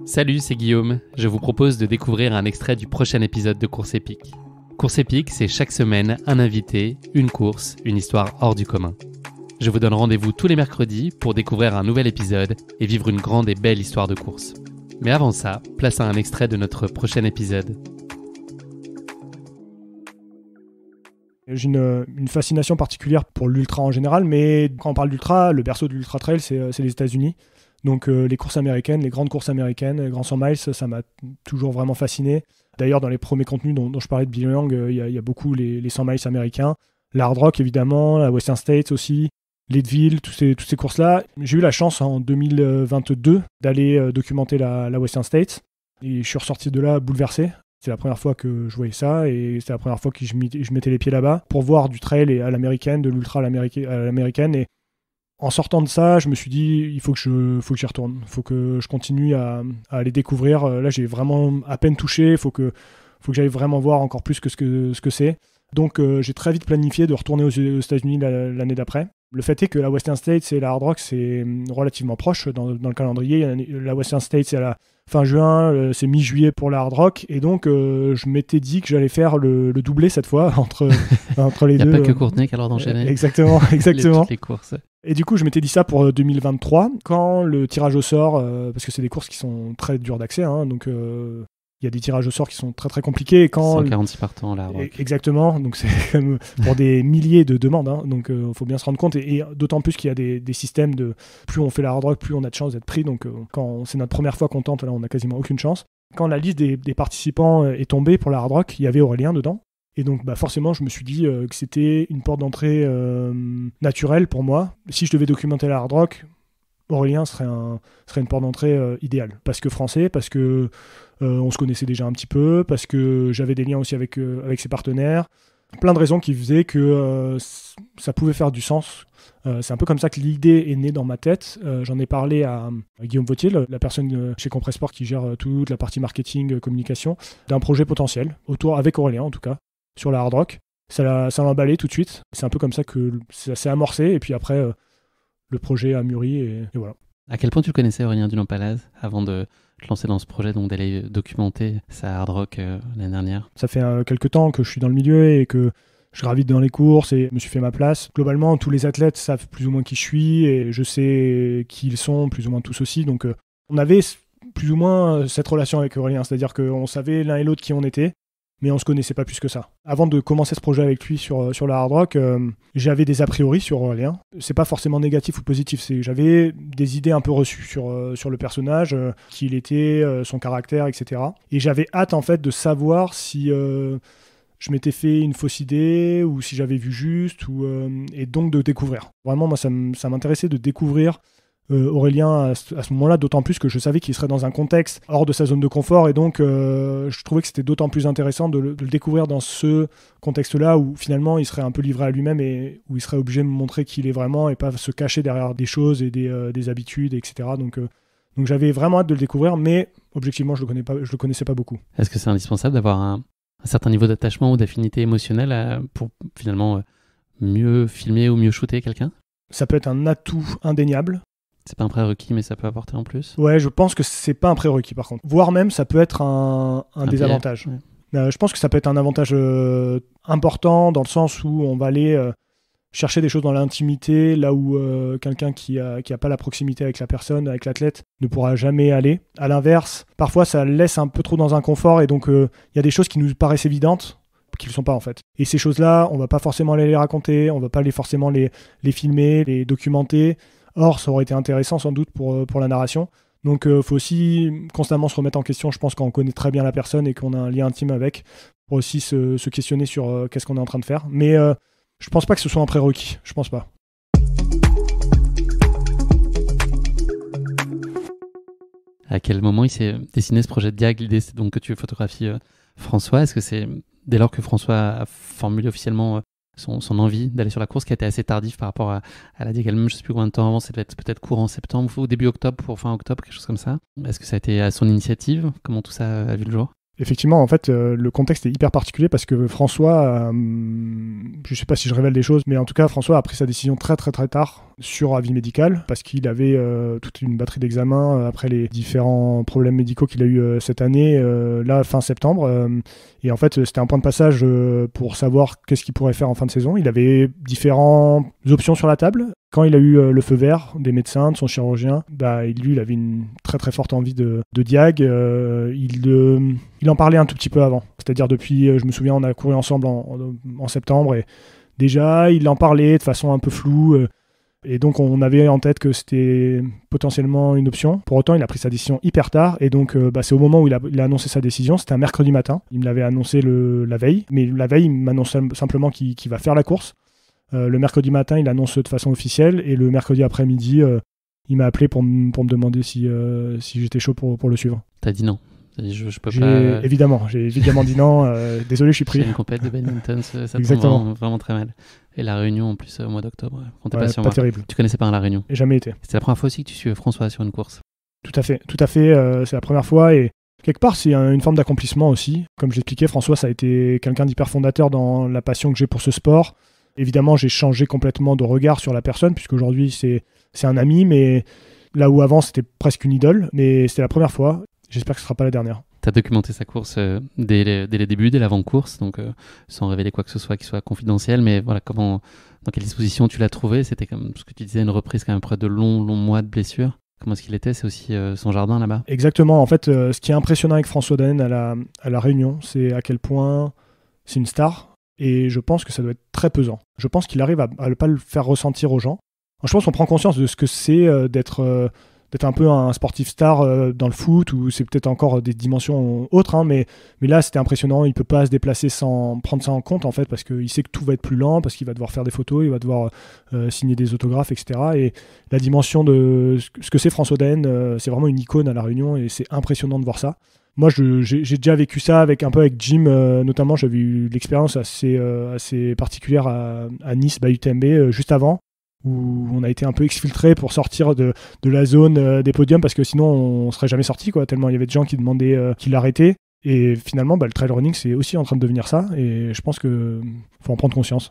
Salut, c'est Guillaume. Je vous propose de découvrir un extrait du prochain épisode de Course épique. Course épique, c'est chaque semaine un invité, une course, une histoire hors du commun. Je vous donne rendez-vous tous les mercredis pour découvrir un nouvel épisode et vivre une grande et belle histoire de course. Mais avant ça, place à un extrait de notre prochain épisode. J'ai une fascination particulière pour l'ultra en général, mais quand on parle d'ultra, le berceau de l'ultra trail, c'est les États-Unis. Donc les courses américaines, les grandes courses américaines, les grands 100 miles, ça m'a toujours vraiment fasciné. D'ailleurs, dans les premiers contenus dont je parlais de Bill Young, il y a beaucoup les 100 miles américains. La Hard Rock, évidemment, la Western States aussi, Leadville, toutes ces courses-là. J'ai eu la chance en 2022 d'aller documenter la Western States. Et je suis ressorti de là bouleversé. C'est la première fois que je voyais ça et c'est la première fois que je mettais les pieds là-bas pour voir du trail à l'américaine, de l'ultra à l'américaine. Et en sortant de ça, je me suis dit, il faut que j'y retourne. Il faut que je continue à aller découvrir. Là, j'ai vraiment à peine touché. Il faut que j'aille vraiment voir encore plus que ce que c'est. Donc, j'ai très vite planifié de retourner aux États-Unis l'année d'après. Le fait est que la Western States et la Hard Rock, c'est relativement proche dans le calendrier. La Western States, c'est à la fin juin, c'est mi-juillet pour la Hard Rock. Et donc, je m'étais dit que j'allais faire le doublé cette fois entre les deux. Il n'y a pas que Courtenay qui a l'ordre d'enchaîner. Exactement. Toutes les courses. Et du coup, je m'étais dit ça pour 2023. Quand le tirage au sort, parce que c'est des courses qui sont très dures d'accès, donc il y a des tirages au sort qui sont très très compliqués. 146 partants là. Exactement, donc c'est comme pour des milliers de demandes, donc il faut bien se rendre compte, et d'autant plus qu'il y a des systèmes de plus on fait la hard rock, plus on a de chances d'être pris, donc quand c'est notre première fois qu'on tente, là on n'a quasiment aucune chance. Quand la liste des participants est tombée pour la hard rock, il y avait Aurélien dedans, et donc forcément je me suis dit que c'était une porte d'entrée naturelle pour moi. Si je devais documenter la hard rock, Aurélien serait une porte d'entrée idéale, parce que français, parce que on se connaissait déjà un petit peu, parce que j'avais des liens aussi avec ses partenaires, plein de raisons qui faisaient que ça pouvait faire du sens. C'est un peu comme ça que l'idée est née dans ma tête. J'en ai parlé à Guillaume Vautier, la personne chez Compressport qui gère toute la partie marketing, communication, d'un projet potentiel, avec Aurélien en tout cas, sur la hard rock. Ça l'a emballé tout de suite. C'est un peu comme ça que ça s'est amorcé, et puis après le projet a mûri, et voilà. À quel point tu connaissais Aurélien Dulon-Palaz avant de te lancer dans ce projet, donc d'aller documenter sa hard rock l'année dernière? Ça fait quelques temps que je suis dans le milieu et que je gravite dans les courses et je me suis fait ma place. Globalement, tous les athlètes savent plus ou moins qui je suis et je sais qui ils sont, plus ou moins tous aussi. Donc on avait plus ou moins cette relation avec Aurélien, c'est-à-dire qu'on savait l'un et l'autre qui on était, mais on se connaissait pas plus que ça. Avant de commencer ce projet avec lui sur la hard rock, j'avais des a priori sur Aurélien. C'est pas forcément négatif ou positif, j'avais des idées un peu reçues sur le personnage, qui il était, son caractère, etc. Et j'avais hâte en fait de savoir si je m'étais fait une fausse idée ou si j'avais vu juste, et donc de découvrir. Vraiment, moi, ça m'intéressait de découvrir Aurélien à ce moment-là, d'autant plus que je savais qu'il serait dans un contexte hors de sa zone de confort, et donc je trouvais que c'était d'autant plus intéressant de le découvrir dans ce contexte-là où finalement il serait un peu livré à lui-même et où il serait obligé de me montrer qui il est vraiment et pas se cacher derrière des choses et des habitudes, etc. Donc j'avais vraiment hâte de le découvrir, mais objectivement je le connaissais pas beaucoup. Est-ce que c'est indispensable d'avoir un certain niveau d'attachement ou d'affinité émotionnelle pour finalement mieux filmer ou mieux shooter quelqu'un? Ça peut être un atout indéniable. C'est pas un prérequis, mais ça peut apporter en plus. Ouais, je pense que c'est pas un prérequis par contre. Voire même, ça peut être un désavantage. Ouais. Je pense que ça peut être un avantage important dans le sens où on va aller chercher des choses dans l'intimité, là où quelqu'un qui a pas la proximité avec la personne, avec l'athlète, ne pourra jamais aller. À l'inverse, parfois ça laisse un peu trop dans un confort, et donc il y a des choses qui nous paraissent évidentes, qui ne le sont pas en fait. Et ces choses-là, on va pas forcément aller les raconter, on va pas forcément les filmer, les documenter. Or, ça aurait été intéressant sans doute pour la narration. Donc, faut aussi constamment se remettre en question, je pense, quand on connaît très bien la personne et qu'on a un lien intime avec, pour aussi se questionner sur qu'est-ce qu'on est en train de faire. Mais je pense pas que ce soit un prérequis, je pense pas. À quel moment il s'est dessiné ce projet de Diag? L'idée, c'est donc que tu photographies François. Est-ce que c'est dès lors que François a formulé officiellement son envie d'aller sur la course, qui a été assez tardif par rapport à la Diag elle-même? Je ne sais plus combien de temps avant, ça devait être peut-être courant septembre ou début octobre, pour fin octobre, quelque chose comme ça. Est-ce que ça a été à son initiative? Comment tout ça a vu le jour? Effectivement, en fait, le contexte est hyper particulier parce que François, je ne sais pas si je révèle des choses, mais en tout cas, François a pris sa décision très très très tard. sur avis médical parce qu'il avait toute une batterie d'examens après les différents problèmes médicaux qu'il a eu cette année, là fin septembre. Et en fait, c'était un point de passage pour savoir qu'est-ce qu'il pourrait faire en fin de saison. Il avait différentes options sur la table. Quand il a eu le feu vert des médecins, de son chirurgien, lui, il avait une très très forte envie de diag. Il en parlait un tout petit peu avant. C'est-à-dire depuis, je me souviens, on a couru ensemble en septembre et déjà, il en parlait de façon un peu floue. Et donc, on avait en tête que c'était potentiellement une option. Pour autant, il a pris sa décision hyper tard. Et donc, c'est au moment où il a annoncé sa décision. C'était un mercredi matin. Il me l'avait annoncé la veille. Mais la veille, il m'annonce simplement qu'il va faire la course. Le mercredi matin, il annonce de façon officielle. Et le mercredi après-midi, il m'a appelé pour me demander si j'étais chaud pour le suivre. T'as dit non? Je peux pas... J'ai évidemment dit non. Désolé, je suis pris. C'est une compète de badminton, ça tombe vraiment très mal. Et la Réunion en plus au mois d'octobre, comptez pas sur moi. Terrible. Tu connaissais pas la Réunion? J'ai jamais été. C'était la première fois aussi que tu suivais François sur une course? Tout à fait. C'est la première fois et quelque part c'est une forme d'accomplissement aussi. Comme je l'expliquais, François, ça a été quelqu'un d'hyper fondateur dans la passion que j'ai pour ce sport. Évidemment, j'ai changé complètement de regard sur la personne puisqu'aujourd'hui c'est un ami, mais là où avant c'était presque une idole, mais c'était la première fois. J'espère que ce ne sera pas la dernière. Tu as documenté sa course dès les débuts, dès l'avant-course, donc sans révéler quoi que ce soit qui soit confidentiel, mais voilà, dans quelle disposition tu l'as trouvé? C'était comme ce que tu disais, une reprise quand même après de longs mois de blessures. Comment est-ce qu'il était? C'est aussi son jardin là-bas? Exactement. En fait, ce qui est impressionnant avec François Daen à la Réunion, c'est à quel point c'est une star, et je pense que ça doit être très pesant. Je pense qu'il arrive à ne pas le faire ressentir aux gens. Je pense qu'on prend conscience de ce que c'est d'être un peu un sportif star dans le foot, ou c'est peut-être encore des dimensions autres, hein, mais là c'était impressionnant. Il peut pas se déplacer sans prendre ça en compte en fait, parce qu'il sait que tout va être plus lent, parce qu'il va devoir faire des photos, il va devoir signer des autographes, etc. Et la dimension de ce que c'est François Daen, c'est vraiment une icône à La Réunion, et c'est impressionnant de voir ça. Moi, j'ai déjà vécu ça avec Jim, notamment. J'avais eu l'expérience assez particulière à Nice, UTMB, juste avant, où on a été un peu exfiltré pour sortir de la zone des podiums, parce que sinon on serait jamais sorti, tellement il y avait de gens qui demandaient qu'il l'arrêtait. Et finalement, le trail running, c'est aussi en train de devenir ça, et je pense qu'il faut en prendre conscience.